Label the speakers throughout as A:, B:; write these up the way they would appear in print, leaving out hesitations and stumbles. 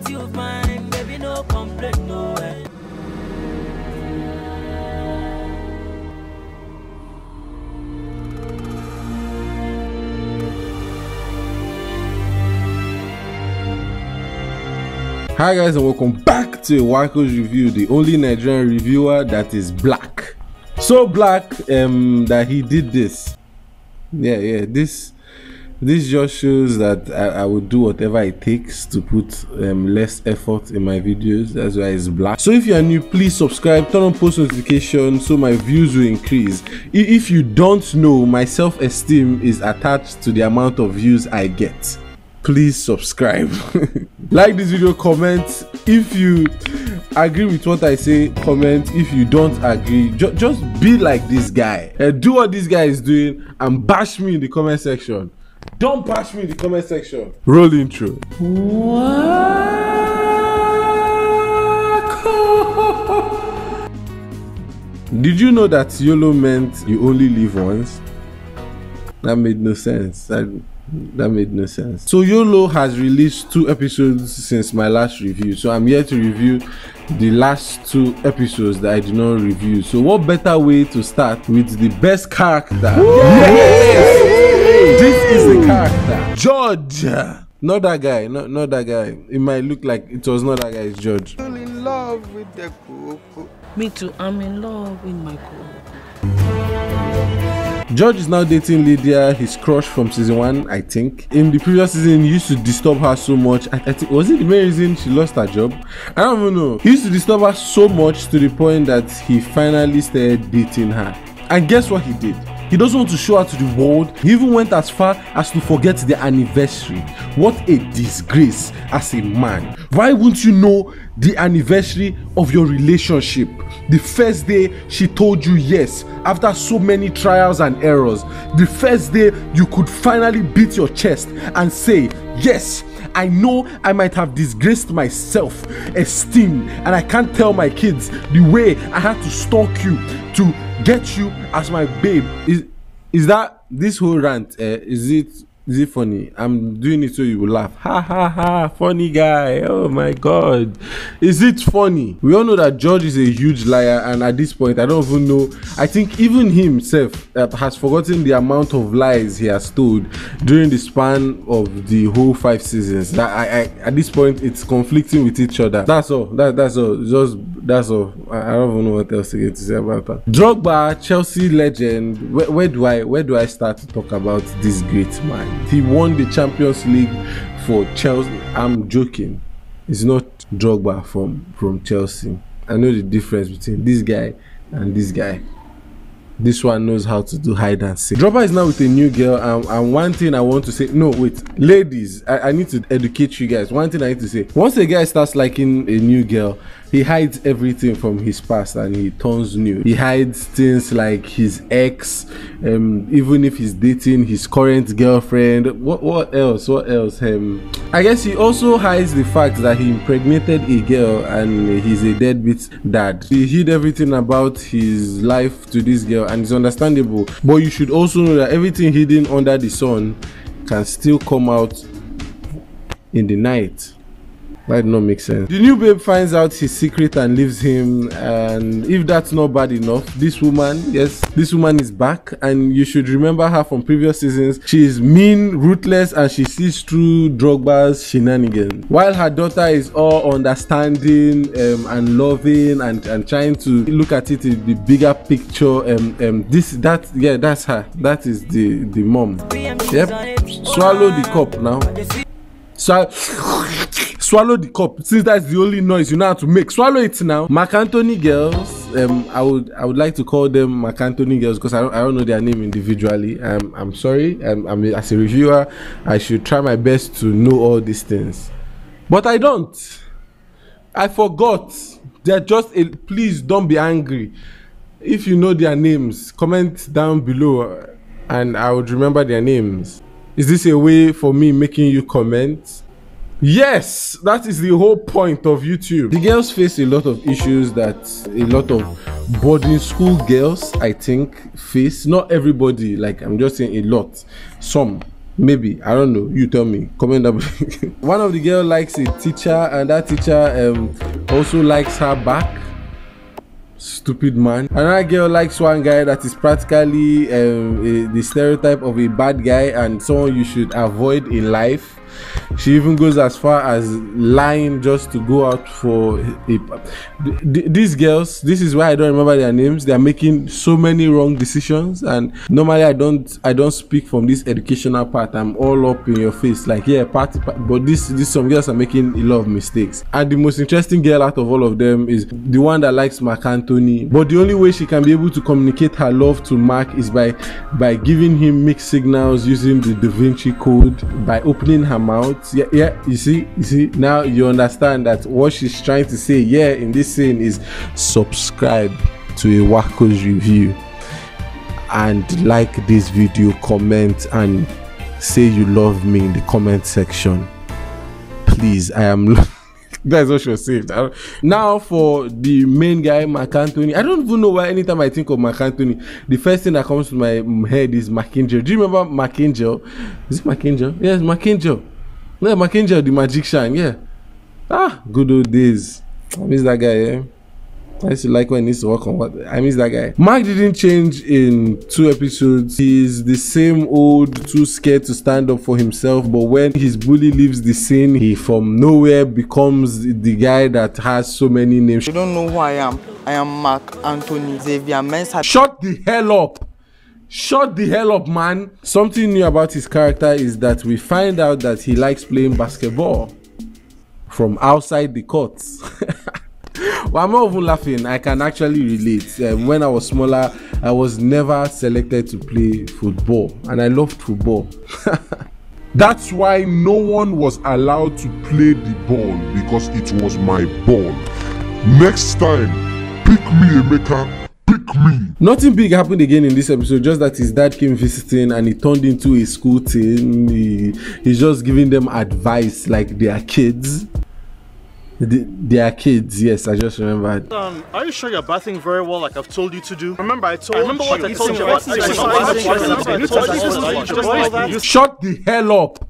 A: with you fine, baby, no complaint, no way.
B: Hi guys, and welcome back to Waiko's Review, the only Nigerian reviewer that is black. So black that he did this. This just shows that I would do whatever it takes to put less effort in my videos. That's why it's black. So if you are new, please subscribe, turn on post notifications so my views will increase. If you don't know, my self-esteem is attached to the amount of views I get. Please subscribe. Like this video, comment. If you agree with what I say, comment. If you don't agree, just be like this guy. Do what this guy is doing and bash me in the comment section. Don't bash me in the comment section. Roll intro. Did you know that YOLO meant you only live once? That made no sense. That made no sense. So YOLO has released 2 episodes since my last review, so I'm here to review the last 2 episodes that I did not review. So what better way to start with the best character? Yes! This is the character, George. Not that guy, not that guy. It might look like it was not that guy, it's George.
C: I'm in love with the cocoa.
D: Me too, I'm in love with my cocoa.
B: George is now dating Lydia, his crush from season 1, I think. In the previous season, he used to disturb her so much. I think, was it the main reason she lost her job? I don't even know. He used to disturb her so much to the point that he finally started dating her. And guess what he did? He doesn't want to show her to the world. He even went as far as to forget the anniversary. What a disgrace as a man. Why wouldn't you know the anniversary of your relationship? The first day she told you yes, after so many trials and errors. The first day you could finally beat your chest and say, yes, I know I might have disgraced my self-esteem and I can't tell my kids the way I had to stalk you to get you as my babe. Is that this whole rant? Is it funny? I'm doing it so you will laugh. Ha ha ha, funny guy. Oh my god. Is it funny? We all know that George is a huge liar, and at this point I don't even know. I think even himself has forgotten the amount of lies he has told during the span of the whole 5 seasons. That I at this point it's conflicting with each other. That's all. That's all. That's all. I don't even know what else to get to say about that. Drogba, Chelsea legend. Where do I start to talk about this great man? He won the Champions League for Chelsea. I'm joking. It's not Drogba from Chelsea. I know the difference between this guy and this guy. This one knows how to do hide and seek. Drogba is now with a new girl, and one thing I want to say, no wait, ladies, I need to educate you guys. One thing I need to say, once a guy starts liking a new girl, he hides everything from his past and he turns new. He hides things like his ex, even if he's dating his current girlfriend. What else? I guess he also hides the fact that he impregnated a girl and he's a deadbeat dad. He hid everything about his life to this girl, and it's understandable. But you should also know that everything hidden under the sun can still come out in the night. That did not make sense. The new babe finds out his secret and leaves him, and if that's not bad enough, this woman, yes, this woman is back, and you should remember her from previous seasons. She is mean, ruthless, and she sees through Drogba's shenanigans, while her daughter is all understanding and loving and trying to look at it in the bigger picture. That's her. That is the mom. Yep. Swallow the cup now. Swallow the cup, since that's the only noise you know how to make. Swallow it now. Marc Anthony girls, I would like to call them Marc Anthony girls because I don't know their name individually. I'm sorry. As a reviewer, I should try my best to know all these things, but I don't. I forgot. They're just please don't be angry. If you know their names, comment down below and I would remember their names. Is this a way for me making you comment? Yes, that is the whole point of YouTube. The girls face a lot of issues that a lot of boarding school girls, I think, face. Not everybody, like I'm just saying a lot. Some Maybe, I don't know. You tell me. Comment down below. One of the girls likes a teacher, and that teacher also likes her back. Stupid man. Another girl likes one guy that is practically the stereotype of a bad guy and someone you should avoid in life. She even goes as far as lying just to go out for these girls. This is why I don't remember their names. They are making so many wrong decisions, and normally I don't speak from this educational part. I'm all up in your face like, yeah, party, but this some girls are making a lot of mistakes. And the most interesting girl out of all of them is the one that likes Mark Anthony, but the only way she can be able to communicate her love to Mark is by giving him mixed signals using the Da Vinci Code, by opening her mouth. Yeah, you see now you understand that what she's trying to say in this scene is subscribe to Iwako's review and like this video, comment and say you love me in the comment section, please. I am that's what she was saying. Now for the main guy, Mark Anthony. I don't even know why anytime I think of Mark Anthony, the first thing that comes to my head is Mark Angel. Do you remember Mark Angel? Is it Mark Angel? Yes, Mark Angel. No, Mark Angel, the magician. Yeah. Good old days. I miss that guy. Yeah. I used to like when he used to work on what. I miss that guy. Mark didn't change in 2 episodes. He's the same old, too scared to stand up for himself. But when his bully leaves the scene, he from nowhere becomes the guy that has so many names.
C: You don't know who I am. I am Mark Anthony Xavier Mensah.
B: Shut the hell up. Shut the hell up, man. Something new about his character is that we find out that he likes playing basketball from outside the courts. Well, I'm not even laughing. I can actually relate. When I was smaller, I was never selected to play football, and I loved football.
E: That's why no one was allowed to play the ball, because it was my ball. Next time, pick me, Emeka. Pick me.
B: Nothing big happened again in this episode, just that his dad came visiting and he turned into a school thing. He's just giving them advice like they are kids. They are kids, yes, I just remembered.
F: Are you sure you're bathing very well like I've told you to do? Remember what I told you.
B: Shut the hell up.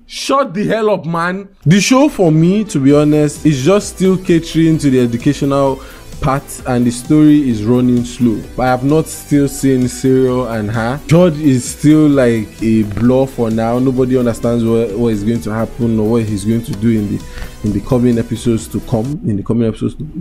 B: Shut the hell up, man. The show, for me, to be honest, is just still catering to the educational part, and the story is running slow. But I have not still seen Cyril and her. George is still like a blur for now. Nobody understands what is going to happen or what he's going to do in the coming episodes to come.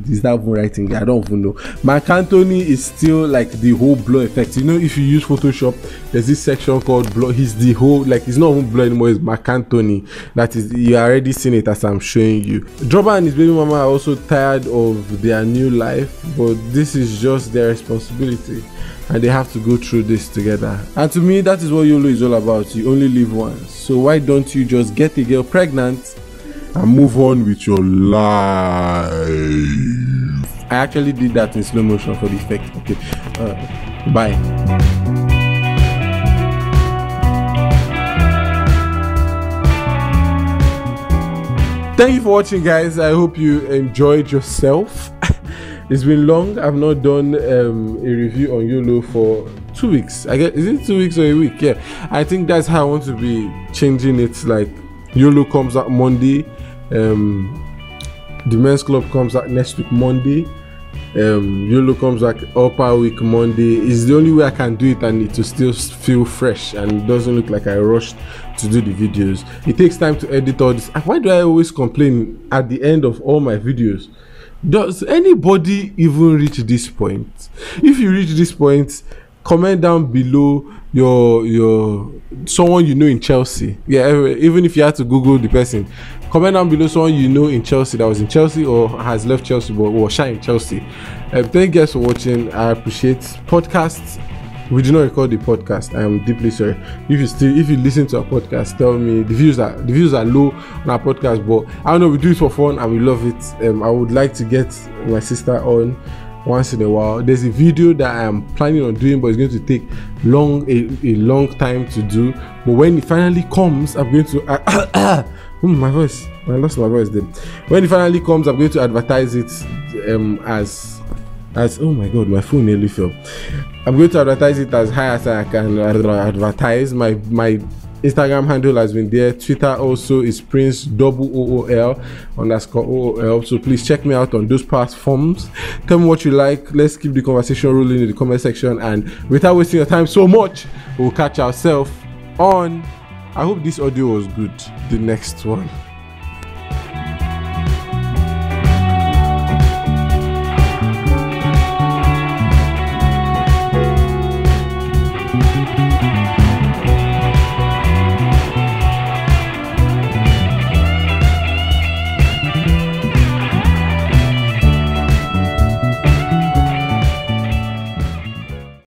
B: Is that even writing? I don't even know. Mark Anthony is still like the whole blur effect. You know, if you use Photoshop, there's this section called blur. He's the whole, like, he's not even blur anymore. It's Mark Anthony. That is, you already seen it as I'm showing you. Dropper and his baby mama are also tired of their new life, but this is just their responsibility and they have to go through this together. And to me, that is what YOLO is all about. You only live once, so why don't you just get a girl pregnant and move on with your life? I actually did that in slow motion for the effect. Okay, bye. Thank you for watching, guys. I hope you enjoyed yourself. It's been long. I've not done a review on YOLO for 2 weeks. I guess, is it 2 weeks or a week? Yeah, I think that's how I want to be changing it. Like, YOLO comes out Monday, the men's club comes out next week Monday, YOLO comes out upper week Monday. It's the only way I can do it and it will still feel fresh and it doesn't look like I rushed to do the videos. It takes time to edit all this. Why do I always complain at the end of all my videos? Does anybody even reach this point? If you reach this point, comment down below your someone you know in Chelsea. Yeah, even if you had to Google the person, comment down below someone you know in Chelsea that was in Chelsea or has left Chelsea but was shy in Chelsea. Thank you guys for watching. I appreciate podcasts. We do not record the podcast. I am deeply sorry. If you listen to our podcast, tell me the views are low on our podcast, but I don't know, we do it for fun and we love it. I would like to get my sister on once in a while. There's a video that I am planning on doing, but it's going to take a long time to do. But when it finally comes, I'm going to my voice. I lost my voice then. When it finally comes, I'm going to advertise it as oh my god, my phone nearly fell. I'm going to advertise it as high as I can advertise. My Instagram handle has been there. Twitter also is Prince_OOL_OOL. So please check me out on those platforms. Tell me what you like. Let's keep the conversation rolling in the comment section. And without wasting your time so much, we'll catch ourselves on, I hope this audio was good, the next one.